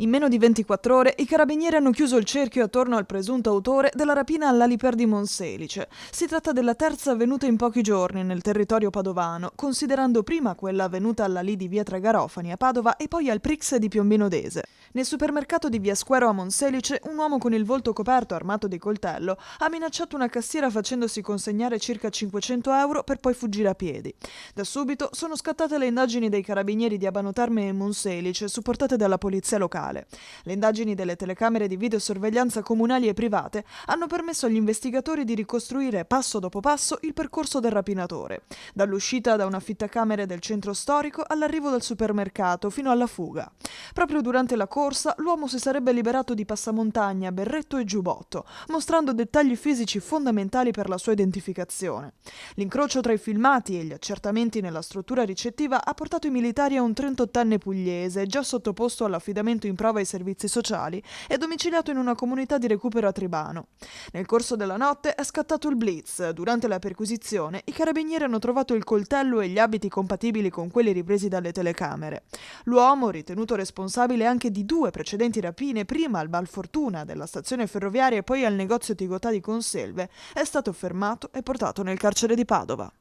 In meno di 24 ore i carabinieri hanno chiuso il cerchio attorno al presunto autore della rapina all'Aliper di Monselice. Si tratta della terza avvenuta in pochi giorni nel territorio padovano, considerando prima quella avvenuta all'Ali di via Tre Garofani a Padova e poi al Prix di Piombino Dese. Nel supermercato di via Squero a Monselice, un uomo con il volto coperto armato di coltello ha minacciato una cassiera facendosi consegnare circa 500 euro per poi fuggire a piedi. Da subito sono scattate le indagini dei carabinieri di Abano Terme e Monselice, supportate dalla polizia locale. Le indagini delle telecamere di videosorveglianza comunali e private hanno permesso agli investigatori di ricostruire passo dopo passo il percorso del rapinatore, dall'uscita da un affittacamere del centro storico all'arrivo del supermercato fino alla fuga. Proprio durante la corsa l'uomo si sarebbe liberato di passamontagna, berretto e giubbotto, mostrando dettagli fisici fondamentali per la sua identificazione. L'incrocio tra i filmati e gli accertamenti nella struttura ricettiva ha portato i militari a un 38enne pugliese, già sottoposto all'affidamento in prova ai servizi sociali e domiciliato in una comunità di recupero a Tribano. Nel corso della notte è scattato il blitz. Durante la perquisizione i carabinieri hanno trovato il coltello e gli abiti compatibili con quelli ripresi dalle telecamere. L'uomo, ritenuto responsabile anche di 2 precedenti rapine, prima al Val Fortuna della stazione ferroviaria e poi al negozio Tigotà di Conselve, è stato fermato e portato nel carcere di Padova.